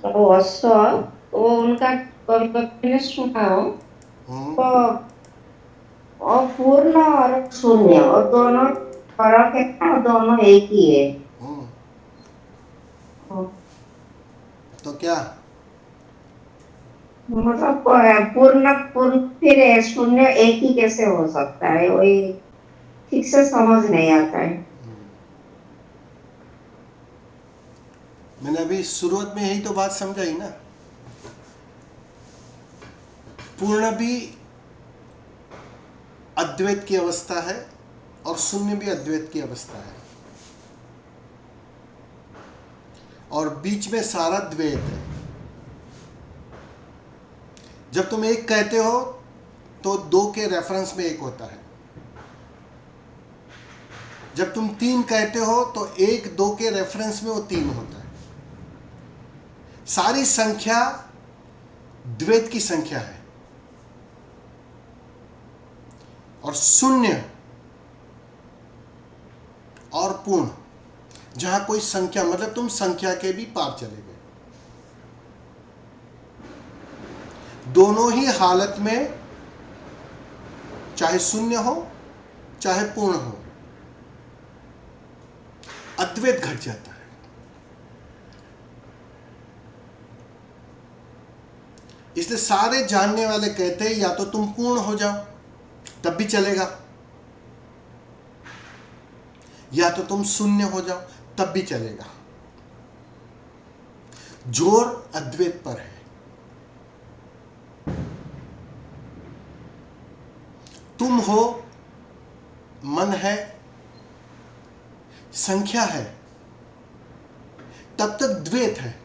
वत्स वो उनका कभी कभी मैंने सुना हो हम्म। तो और पूर्ण और शून्य और दोनों फर्क है ना, दोनों एक ही है। हम्म। हाँ, तो क्या? मतलब पूर्ण पूर्ण फिर शून्य एक ही कैसे हो सकता है, वही ठीक से समझ नहीं आता है। मैंने अभी शुरुआत में यही तो बात समझाई ना। पूर्ण भी अद्वैत की अवस्था है और शून्य भी अद्वैत की अवस्था है, और बीच में सारा द्वैत है। जब तुम एक कहते हो तो दो के रेफरेंस में एक होता है। जब तुम तीन कहते हो तो एक दो के रेफरेंस में वो तीन होता है। सारी संख्या द्वैत की संख्या है, और शून्य और पूर्ण, जहां कोई संख्या, मतलब तुम संख्या के भी पार चले गए। दोनों ही हालत में, चाहे शून्य हो चाहे पूर्ण हो, अद्वैत घट जाता है। इसलिए सारे जानने वाले कहते हैं या तो तुम पूर्ण हो जाओ तब भी चलेगा, या तो तुम शून्य हो जाओ तब भी चलेगा। जोर अद्वैत पर है। तुम हो, मन है, संख्या है, तब तक द्वैत है।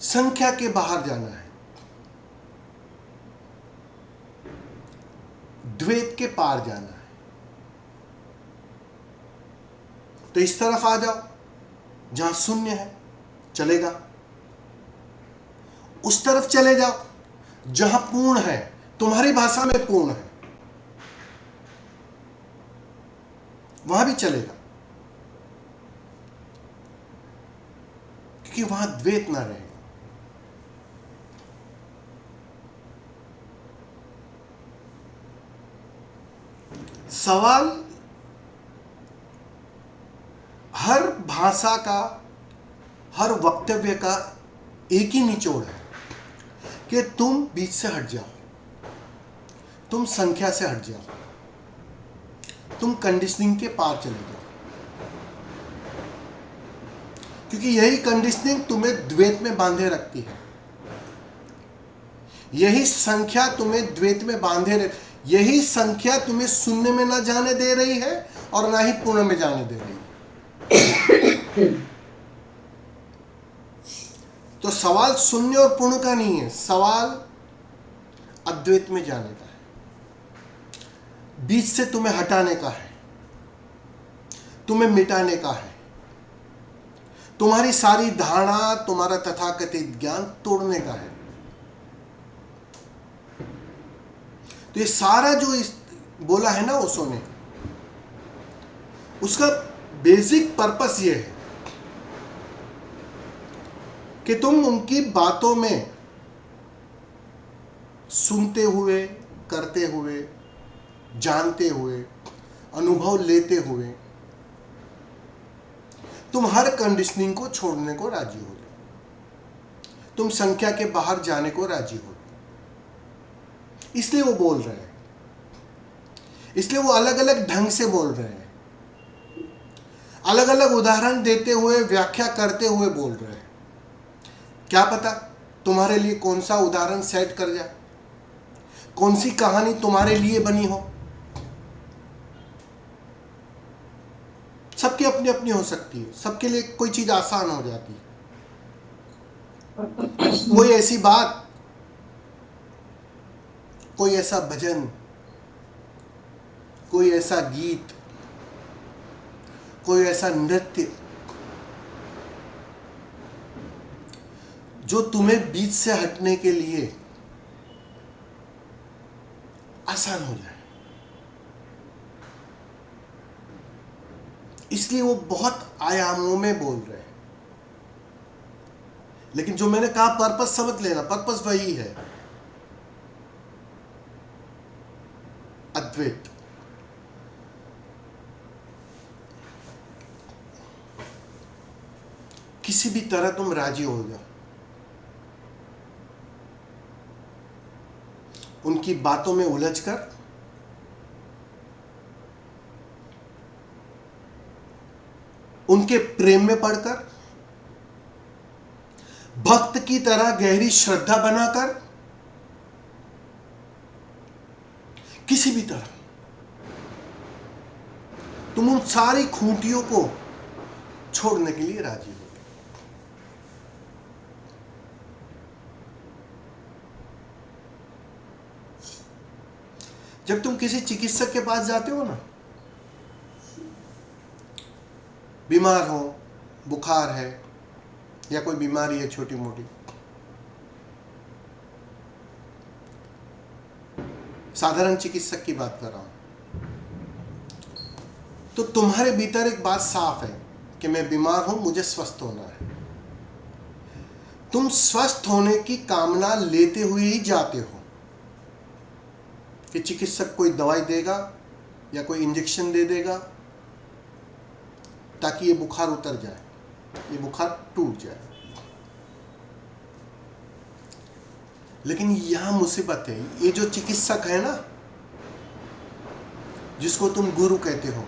संख्या के बाहर जाना है, द्वैत के पार जाना है। तो इस तरफ आ जाओ जहां शून्य है, चलेगा। उस तरफ चले जाओ जहां पूर्ण है, तुम्हारी भाषा में पूर्ण है, वहां भी चलेगा, क्योंकि वहां द्वैत ना रहेगा। सवाल हर भाषा का, हर वक्तव्य का एक ही निचोड़ है कि तुम बीच से हट जाओ, तुम संख्या से हट जाओ, तुम कंडीशनिंग के पार चले जाओ। क्योंकि यही कंडीशनिंग तुम्हें द्वैत में बांधे रखती है, यही संख्या तुम्हें द्वैत में बांधे रख, यही संख्या तुम्हें शून्य में ना जाने दे रही है और ना ही पूर्ण में जाने दे रही है। तो सवाल शून्य और पूर्ण का नहीं है, सवाल अद्वैत में जाने का है, बीच से तुम्हें हटाने का है, तुम्हें मिटाने का है, तुम्हारी सारी धारणा, तुम्हारा तथाकथित ज्ञान तोड़ने का है। तो ये सारा जो इस बोला है ना ओशो ने, उसका बेसिक पर्पस ये है कि तुम उनकी बातों में सुनते हुए, करते हुए, जानते हुए, अनुभव लेते हुए, तुम हर कंडीशनिंग को छोड़ने को राजी हो, तुम संख्या के बाहर जाने को राजी हो। इसलिए वो बोल रहे हैं, इसलिए वो अलग अलग ढंग से बोल रहे हैं, अलग अलग उदाहरण देते हुए, व्याख्या करते हुए बोल रहे हैं। क्या पता तुम्हारे लिए कौन सा उदाहरण सेट कर जाए, कौन सी कहानी तुम्हारे लिए बनी हो। सबकी अपनी अपनी हो सकती है, सबके लिए कोई चीज आसान हो जाती है। कोई ऐसी बात, कोई ऐसा भजन, कोई ऐसा गीत, कोई ऐसा नृत्य जो तुम्हें बीच से हटने के लिए आसान हो जाए। इसलिए वो बहुत आयामों में बोल रहे हैं। लेकिन जो मैंने कहा पर्पस समझ लेना, पर्पस वही है, अद्वैत। किसी भी तरह तुम राजी हो जाओ, उनकी बातों में उलझकर, उनके प्रेम में पड़कर, भक्त की तरह गहरी श्रद्धा बनाकर, किसी भी तरह तुम उन सारी खूंटियों को छोड़ने के लिए राजी हो। जब तुम किसी चिकित्सक के पास जाते हो ना, बीमार हो, बुखार है या कोई बीमारी है छोटी मोटी, साधारण चिकित्सक की बात कर रहा हूं, तो तुम्हारे भीतर एक बात साफ है कि मैं बीमार हूं, मुझे स्वस्थ होना है। तुम स्वस्थ होने की कामना लेते हुए ही जाते हो कि चिकित्सक कोई दवाई देगा या कोई इंजेक्शन दे देगा ताकि ये बुखार उतर जाए, ये बुखार टूट जाए। लेकिन यहां मुसीबत है, ये जो चिकित्सक है ना, जिसको तुम गुरु कहते हो,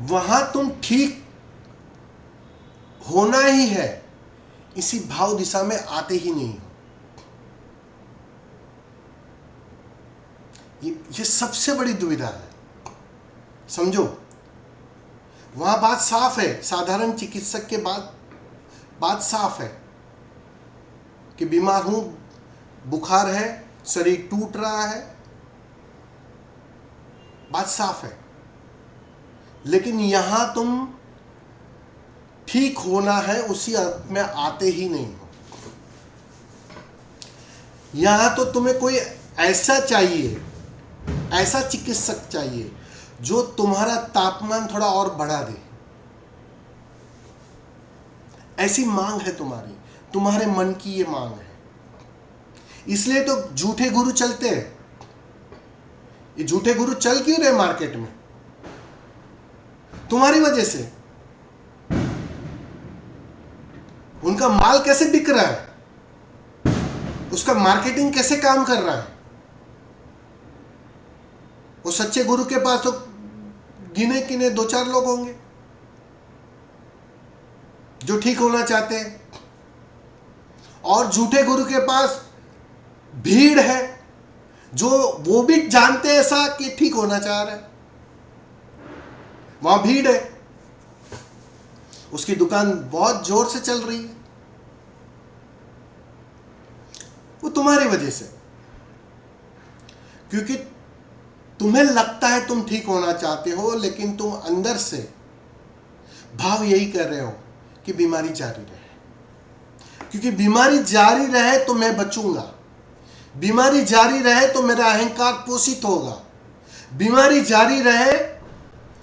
वहां तुम ठीक होना ही है, इसी भाव दिशा में आते ही नहीं हो। ये सबसे बड़ी दुविधा है, समझो। वहां बात साफ है, साधारण चिकित्सक के बात साफ है कि बीमार हूं, बुखार है, शरीर टूट रहा है, बात साफ है। लेकिन यहां तुम ठीक होना है उसी अर्थ में आते ही नहीं हो। यहां तो तुम्हें कोई ऐसा चाहिए, ऐसा चिकित्सक चाहिए जो तुम्हारा तापमान थोड़ा और बढ़ा दे। ऐसी मांग है तुम्हारी, तुम्हारे मन की ये मांग है। इसलिए तो झूठे गुरु चलते हैं। ये झूठे गुरु चल क्यों रहे मार्केट में? तुम्हारी वजह से। उनका माल कैसे बिक रहा है, उसका मार्केटिंग कैसे काम कर रहा है। वो सच्चे गुरु के पास तो गिने किने 2-4 लोग होंगे जो ठीक होना चाहते हैं, और झूठे गुरु के पास भीड़ है जो वो भी जानते हैं ऐसा कि ठीक होना चाह रहे हैं। वहां भीड़ है, उसकी दुकान बहुत जोर से चल रही है। वो तुम्हारी वजह से, क्योंकि तुम्हें लगता है तुम ठीक होना चाहते हो, लेकिन तुम अंदर से भाव यही कर रहे हो कि बीमारी जारी रहे, क्योंकि बीमारी जारी रहे तो मैं बचूंगा, बीमारी जारी रहे तो मेरा अहंकार पोषित होगा, बीमारी जारी रहे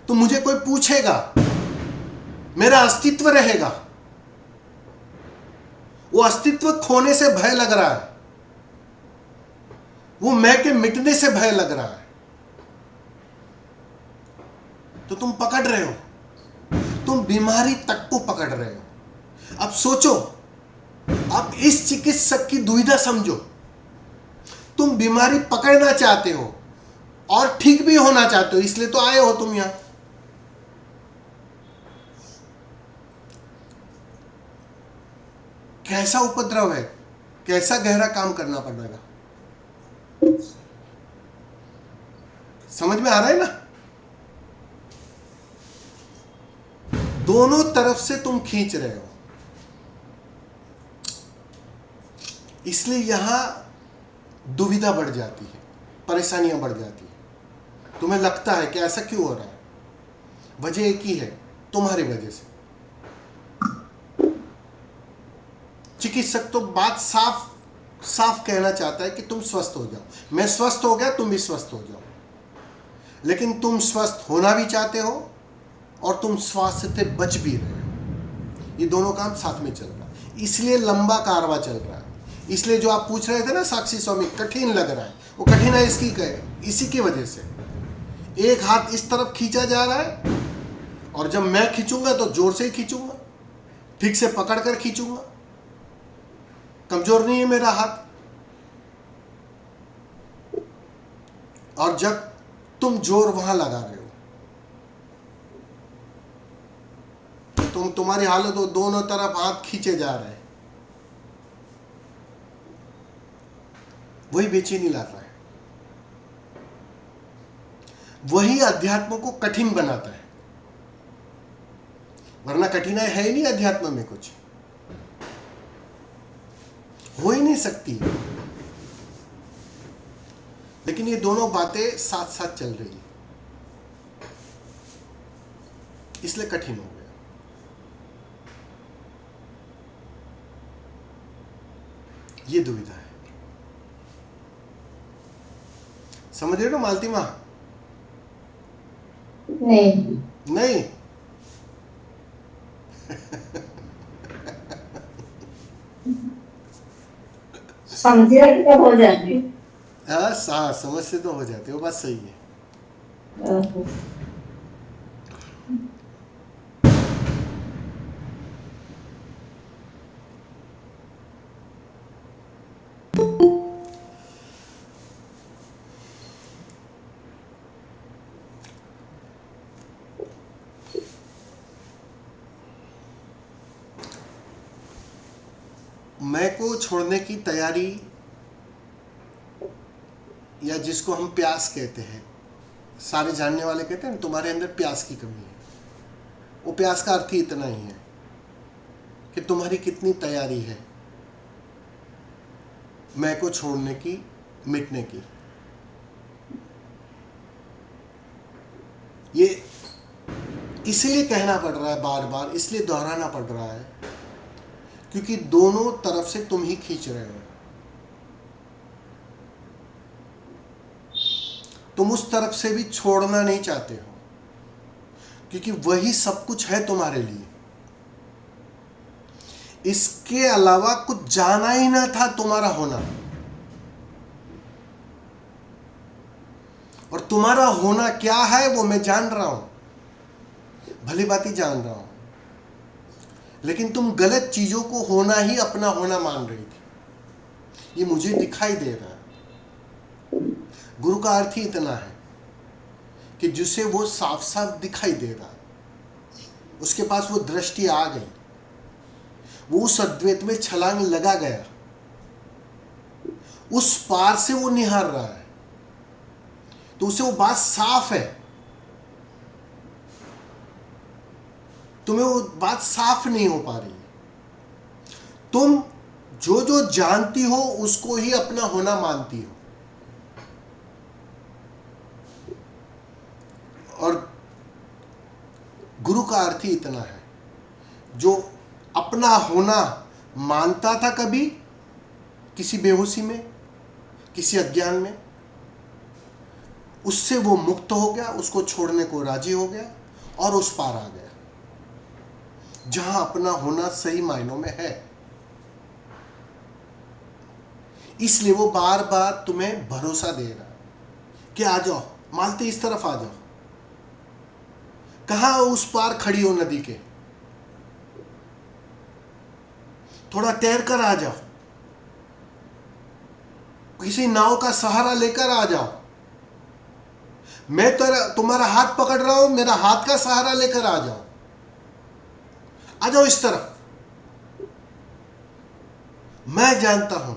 तो मुझे कोई पूछेगा, मेरा अस्तित्व रहेगा। वो अस्तित्व खोने से भय लग रहा है, वो मैं के मिटने से भय लग रहा है, तो तुम पकड़ रहे हो, तुम बीमारी तक को पकड़ रहे हो। अब सोचो, अब इस चिकित्सक की दुविधा समझो। तुम बीमारी पकड़ना चाहते हो और ठीक भी होना चाहते हो, इसलिए तो आए हो तुम यहां। कैसा उपद्रव है, कैसा गहरा काम करना पड़ेगा। समझ में आ रहा है ना? दोनों तरफ से तुम खींच रहे हो, इसलिए यहां दुविधा बढ़ जाती है, परेशानियां बढ़ जाती है। तुम्हें लगता है कि ऐसा क्यों हो रहा है, वजह एक ही है, तुम्हारी वजह से। चिकित्सक तो बात साफ साफ कहना चाहता है कि तुम स्वस्थ हो जाओ, मैं स्वस्थ हो गया, तुम भी स्वस्थ हो जाओ। लेकिन तुम स्वस्थ होना भी चाहते हो और तुम स्वास्थ्य से बच भी रहे हो। ये दोनों काम साथ में चल रहा है, इसलिए लंबा कारवा चल रहा है। इसलिए जो आप पूछ रहे थे ना साक्षी स्वामी, कठिन लग रहा है, वो कठिन है इसी की वजह से। एक हाथ इस तरफ खींचा जा रहा है और जब मैं खींचूंगा तो जोर से ही खींचूंगा, ठीक से पकड़ कर खींचूंगा, कमजोर नहीं है मेरा हाथ। और जब तुम जोर वहां लगा रहे हो, तुम्हारी हालत हो दोनों तरफ हाथ खींचे जा रहे हैं, वही बेचैनी लाता है, वही अध्यात्म को कठिन बनाता है। वरना कठिनाई है ही नहीं अध्यात्म में, कुछ हो ही नहीं सकती। लेकिन ये दोनों बातें साथ साथ चल रही है, इसलिए कठिन हो गया। ये दुविधा है, समझ रहे हो मालती मां? नहीं समझे तो हो जाती। हाँ, समझ से तो हो जाते, वो बात सही है। मैं को छोड़ने की तैयारी, या जिसको हम प्यास कहते हैं, सारे जानने वाले कहते हैं तुम्हारे अंदर प्यास की कमी है। वो प्यास का अर्थ ही इतना ही है कि तुम्हारी कितनी तैयारी है मैं को छोड़ने की, मिटने की। ये इसलिए कहना पड़ रहा है बार बार, इसलिए दोहराना पड़ रहा है, क्योंकि दोनों तरफ से तुम ही खींच रहे हो। तुम उस तरफ से भी छोड़ना नहीं चाहते हो, क्योंकि वही सब कुछ है तुम्हारे लिए। इसके अलावा कुछ जाना ही ना था तुम्हारा होना, और तुम्हारा होना क्या है वो मैं जान रहा हूं, भली बाती जान रहा हूं। लेकिन तुम गलत चीजों को होना ही अपना होना मान रही थी, ये मुझे दिखाई दे रहा है। गुरु का अर्थ ही इतना है कि जिसे वो साफ साफ दिखाई दे रहा है, उसके पास वो दृष्टि आ गई, वो उस अद्वैत में छलांग लगा गया, उस पार से वो निहार रहा है, तो उसे वो बात साफ है। तुम्हें वो बात साफ नहीं हो पा रही। तुम जो जो जानती हो उसको ही अपना होना मानती हो, और गुरु का अर्थ ही इतना है, जो अपना होना मानता था कभी किसी बेहोशी में, किसी अज्ञान में, उससे वो मुक्त हो गया, उसको छोड़ने को राजी हो गया और उस पार आ गया, जहां अपना होना सही मायनों में है। इसलिए वो बार बार तुम्हें भरोसा दे रहा कि आ जाओ मालती, इस तरफ आ जाओ। कहां उस पार खड़ी हो नदी के, थोड़ा तैर कर आ जाओ, किसी नाव का सहारा लेकर आ जाओ। मैं तुम्हारा हाथ पकड़ रहा हूं, मेरा हाथ का सहारा लेकर आ जाओ, आ जाओ इस तरफ। मैं जानता हूं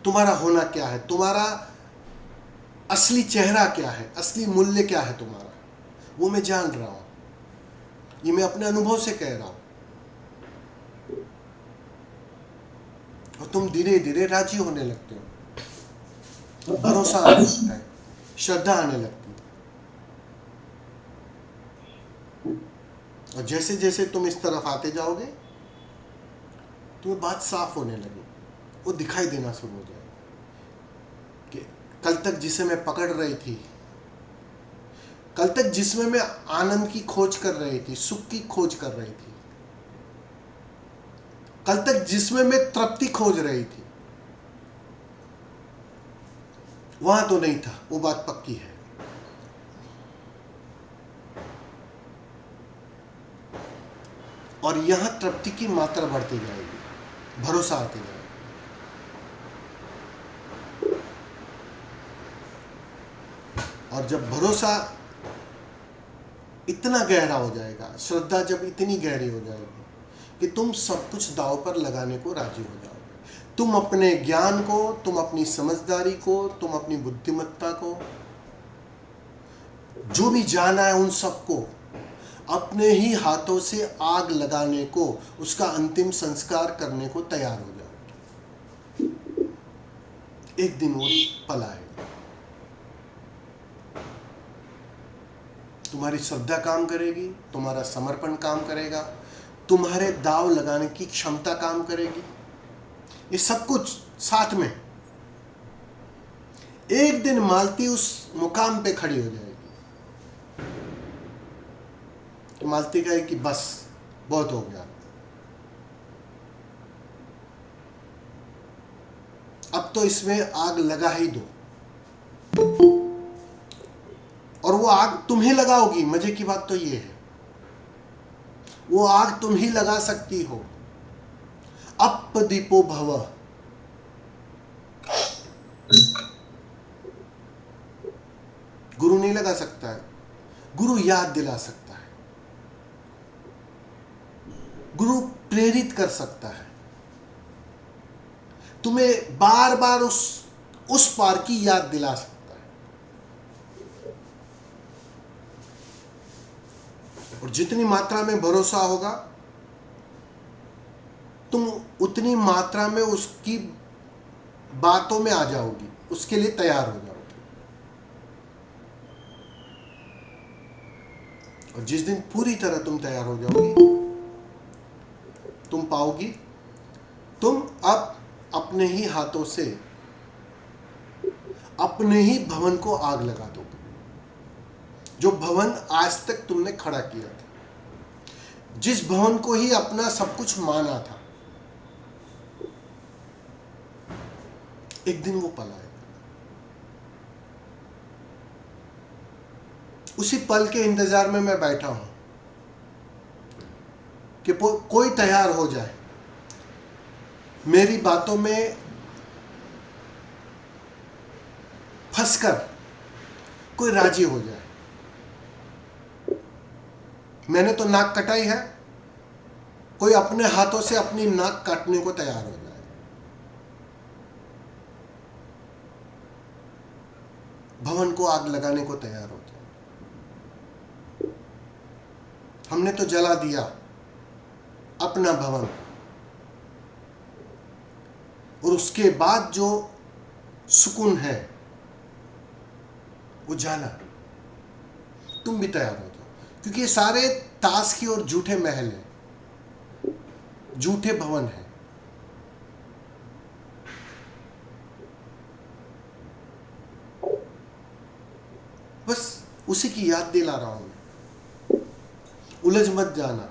तुम्हारा होना क्या है, तुम्हारा असली चेहरा क्या है, असली मूल्य क्या है तुम्हारा, वो मैं जान रहा हूं। ये मैं अपने अनुभव से कह रहा हूं, और तुम धीरे धीरे राजी होने लगते हो, भरोसा आने लगता है, श्रद्धा आने लगती है। और जैसे जैसे तुम इस तरफ आते जाओगे, तुम्हें बात साफ होने लगी, वो दिखाई देना शुरू हो जाएगा कि कल तक जिसे मैं पकड़ रही थी कल तक जिसमें मैं आनंद की खोज कर रही थी, सुख की खोज कर रही थी, कल तक जिसमें मैं तृप्ति खोज रही थी, वहां तो नहीं था, वो बात पक्की है। और यहां तृप्ति की मात्रा बढ़ती जाएगी, भरोसा आते जाएगा। और जब भरोसा इतना गहरा हो जाएगा, श्रद्धा जब इतनी गहरी हो जाएगी कि तुम सब कुछ दांव पर लगाने को राजी हो जाओगे। तुम अपने ज्ञान को, तुम अपनी समझदारी को, तुम अपनी बुद्धिमत्ता को, जो भी जाना है उन सबको अपने ही हाथों से आग लगाने को, उसका अंतिम संस्कार करने को तैयार हो जाओगे। एक दिन वो पल आएगा। तुम्हारी श्रद्धा काम करेगी, तुम्हारा समर्पण काम करेगा, तुम्हारे दाव लगाने की क्षमता काम करेगी, ये सब कुछ साथ में। एक दिन मालती उस मुकाम पे खड़ी हो जाएगी कि मालती कहे कि बस बहुत हो गया, अब तो इसमें आग लगा ही दो। और वो आग तुम ही लगाओगी। मजे की बात तो ये है, वो आग तुम ही लगा सकती हो। अपदीपो भव, गुरु नहीं लगा सकता है, गुरु याद दिला सकता है, गुरु प्रेरित कर सकता है, तुम्हें बार बार उस पार की याद दिला सकता है। और जितनी मात्रा में भरोसा होगा, तुम उतनी मात्रा में उसकी बातों में आ जाओगी, उसके लिए तैयार हो जाओगी। और जिस दिन पूरी तरह तुम तैयार हो जाओगी, तुम पाओगी तुम अब अपने ही हाथों से अपने ही भवन को आग लगा दोगे, जो भवन आज तक तुमने खड़ा किया था, जिस भवन को ही अपना सब कुछ माना था। एक दिन वो पल आएगा। उसी पल के इंतजार में मैं बैठा हूं कि कोई तैयार हो जाए, मेरी बातों में फंसकर कोई राजी हो जाए। मैंने तो नाक कटाई है, कोई अपने हाथों से अपनी नाक काटने को तैयार हो जाए। भवन को आग लगाने को तैयार हो जाए। हमने तो जला दिया अपना भवन, और उसके बाद जो सुकून है वो जाना। तुम भी तैयार हो जाओ, क्योंकि ये सारे ताश की और झूठे महल हैं, झूठे भवन हैं। बस उसी की याद दिला रहा हूं मैं। उलझ मत जाना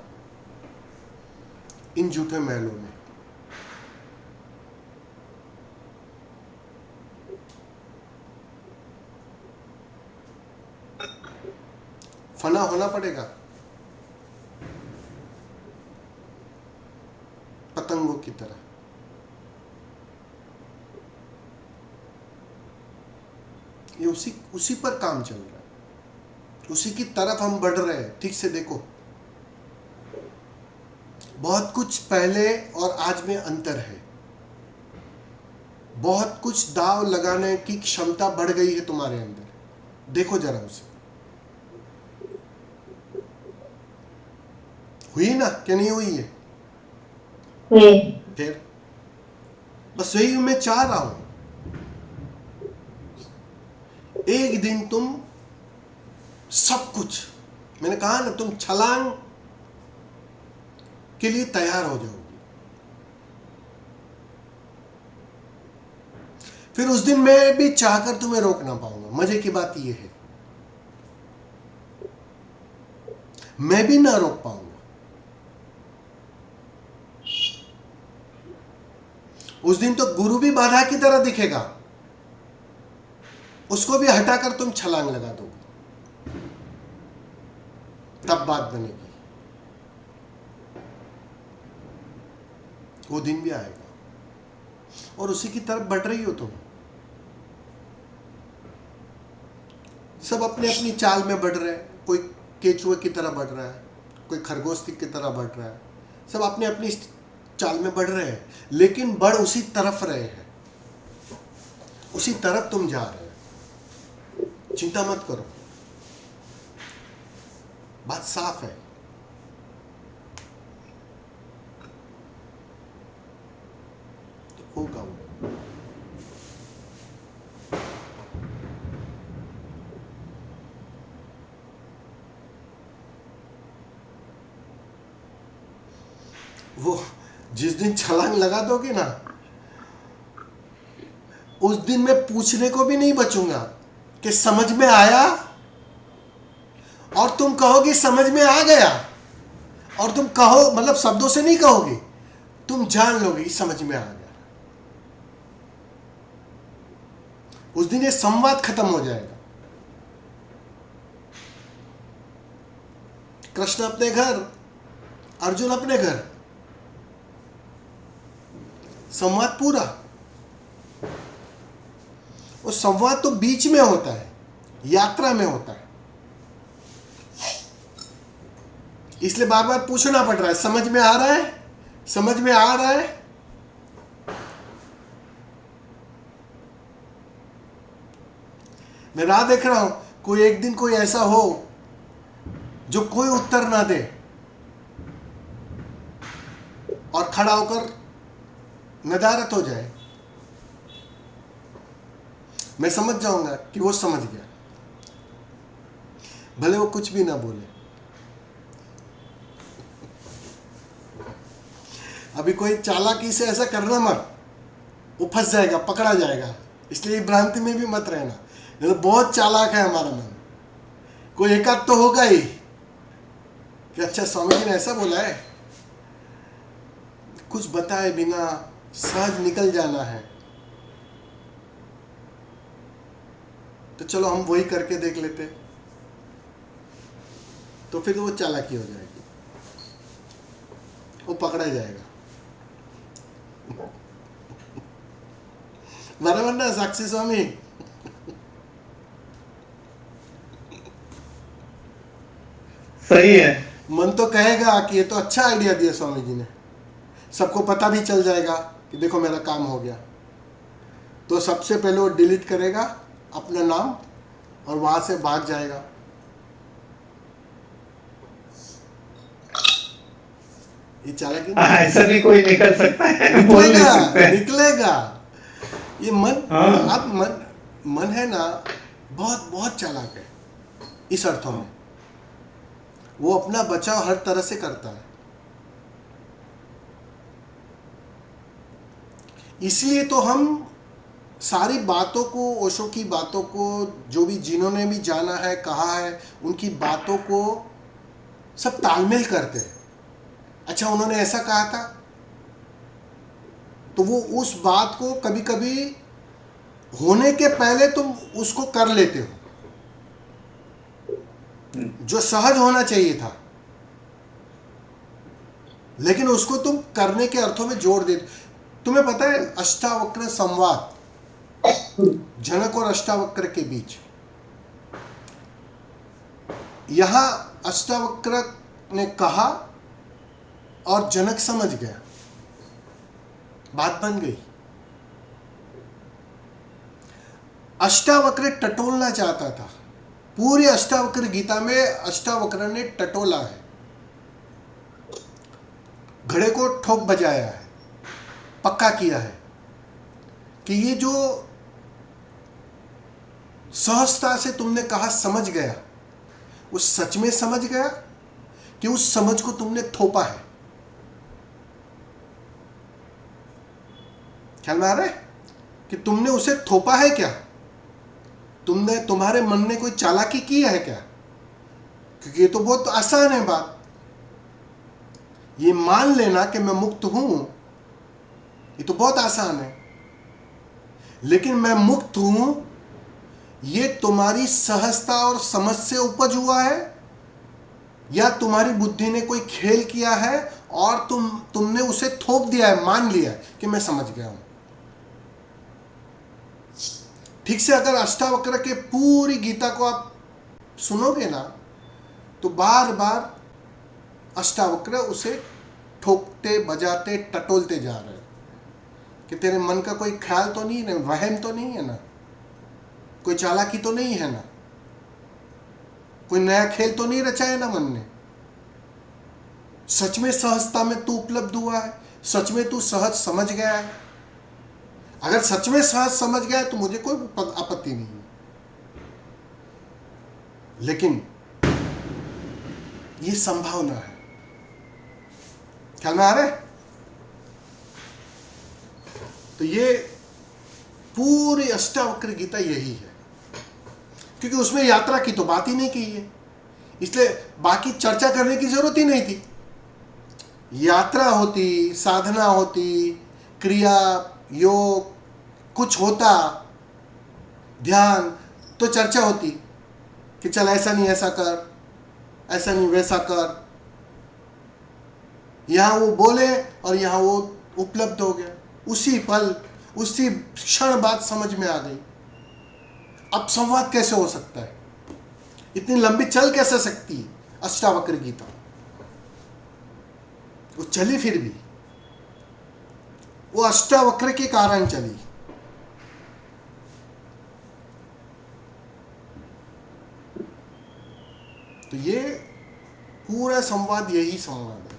इन झूठे महलों में। फना होना पड़ेगा पतंगों की तरह। ये उसी पर काम चल रहा है, उसी की तरफ हम बढ़ रहे हैं। ठीक से देखो, बहुत कुछ पहले और आज में अंतर है। बहुत कुछ दाव लगाने की क्षमता बढ़ गई है तुम्हारे अंदर। देखो जरा उसे। हुई ना क्या नहीं हुई है? फिर बस वही मैं चाह रहा हूं, एक दिन तुम सब कुछ, मैंने कहा ना, तुम छलांग के लिए तैयार हो जाओगी। फिर उस दिन मैं भी चाहकर तुम्हें रोक ना पाऊंगा। मजे की बात यह है, मैं भी ना रोक पाऊंगा। उस दिन तो गुरु भी बाधा की तरह दिखेगा, उसको भी हटाकर तुम छलांग लगा दोगे, तब बात बनेगी। वो दिन भी आएगा और उसी की तरफ बढ़ रही हो तुम। सब अपने अपनी चाल में बढ़ रहे हैं, कोई केचुए की तरह बढ़ रहा है, कोई खरगोश की तरह बढ़ रहा है, सब अपने अपनी चाल में बढ़ रहे हैं, लेकिन बढ़ उसी तरफ रहे हैं, उसी तरफ तुम जा रहे हो। चिंता मत करो, बात साफ है। तो होगा वो। वो जिस दिन छलांग लगा दोगे ना, उस दिन मैं पूछने को भी नहीं बचूंगा कि समझ में आया, और तुम कहोगे समझ में आ गया, और तुम कहो मतलब शब्दों से नहीं कहोगे, तुम जान लोगे कि समझ में आ गया। उस दिन ये संवाद खत्म हो जाएगा। कृष्ण अपने घर, अर्जुन अपने घर, संवाद पूरा। और संवाद तो बीच में होता है, यात्रा में होता है, इसलिए बार बार पूछना पड़ रहा है, समझ में आ रहा है, समझ में आ रहा है। मैं राह देख रहा हूं, कोई एक दिन कोई ऐसा हो जो कोई उत्तर ना दे और खड़ा होकर नदारत हो जाए। मैं समझ जाऊंगा कि वो समझ गया, भले वो कुछ भी ना बोले। अभी कोई चालाकी से ऐसा करना मत, वो फंस जाएगा, पकड़ा जाएगा। इसलिए भ्रांति में भी मत रहना, नहीं तो बहुत चालाक है हमारा मन। कोई एकाध तो होगा ही कि अच्छा स्वामी जी ने ऐसा बोला है, कुछ बताए बिना सहज निकल जाना है, तो चलो हम वही करके देख लेते, तो फिर वो चालाकी हो जाएगी, वो पकड़ा जाएगा। बराबर ना साक्षी स्वामी? सही है। मन तो कहेगा कि ये तो अच्छा आइडिया दिया स्वामी जी ने, सबको पता भी चल जाएगा कि देखो मेरा काम हो गया, तो सबसे पहले वो डिलीट करेगा अपना नाम और वहां से भाग जाएगा। ये चालाकी नहीं। ऐसा भी कोई निकल सकता है, बोल नहीं निकलेगा, सकते हैं। निकलेगा। ये मन, हाँ। अब मन है ना, बहुत बहुत चालाक है इस अर्थों में। वो अपना बचाव हर तरह से करता है, इसलिए तो हम सारी बातों को, ओशो की बातों को, जो भी जिन्होंने भी जाना है, कहा है, उनकी बातों को सब तालमेल करते हैं। अच्छा उन्होंने ऐसा कहा था, तो वो उस बात को कभी कभी होने के पहले तुम उसको कर लेते हो, जो सहज होना चाहिए था, लेकिन उसको तुम करने के अर्थों में जोड़ देते। तुम्हें पता है अष्टावक्र संवाद, जनक और अष्टावक्र के बीच, यहां अष्टावक्र ने कहा और जनक समझ गया, बात बन गई। अष्टावक्र टटोलना चाहता था, पूरी अष्टावक्र गीता में अष्टावक्र ने टटोला है, घड़े को ठोक बजाया है, पक्का किया है कि ये जो सहजता से तुमने कहा समझ गया, वो सच में समझ गया कि उस समझ को तुमने थोपा है। ख्याल में आ रहा है कि तुमने उसे थोपा है क्या? तुम्हारे मन ने कोई चालाकी की है क्या क्योंकि ये तो बहुत आसान है बात, ये मान लेना कि मैं मुक्त हूं, ये तो बहुत आसान है। लेकिन मैं मुक्त हूं ये तुम्हारी सहजता और समझ से उपज हुआ है, या तुम्हारी बुद्धि ने कोई खेल किया है और तुमने उसे थोप दिया है, मान लिया है कि मैं समझ गया हूं। ठीक से अगर अष्टावक्र के पूरी गीता को आप सुनोगे ना, तो बार बार अष्टावक्र उसे ठोकते बजाते टटोलते जा रहे हैं कि तेरे मन का कोई ख्याल तो नहीं है, वहम तो नहीं है ना, कोई चालाकी तो नहीं है ना, कोई नया खेल तो नहीं रचा है ना मन ने। सच में सहजता में तू उपलब्ध हुआ है, सच में तू सहज समझ गया है। अगर सच में सहज समझ गया है तो मुझे कोई आपत्ति नहीं है, लेकिन ये संभावना है। ख्याल में आ रहा है? तो ये पूरी अष्टावक्र गीता यही है, क्योंकि उसमें यात्रा की तो बात ही नहीं की है, इसलिए बाकी चर्चा करने की जरूरत ही नहीं थी। यात्रा होती, साधना होती, क्रिया योग कुछ होता, ध्यान, तो चर्चा होती कि चल ऐसा नहीं ऐसा कर, ऐसा नहीं वैसा कर। यहां वो बोले और यहां वो उपलब्ध हो गया, उसी पल उसी क्षण बात समझ में आ गई। अब संवाद कैसे हो सकता है? इतनी लंबी चल कैसे सकती है अष्टावक्र गीता? वो चली, फिर भी वो अष्टावक्र के कारण चली। तो ये पूरा संवाद यही संवाद है।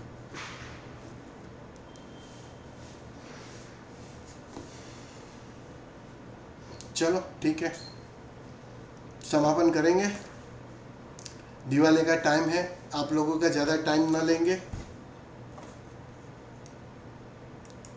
चलो ठीक है, समापन करेंगे। दिवाली का टाइम है, आप लोगों का ज़्यादा टाइम ना लेंगे।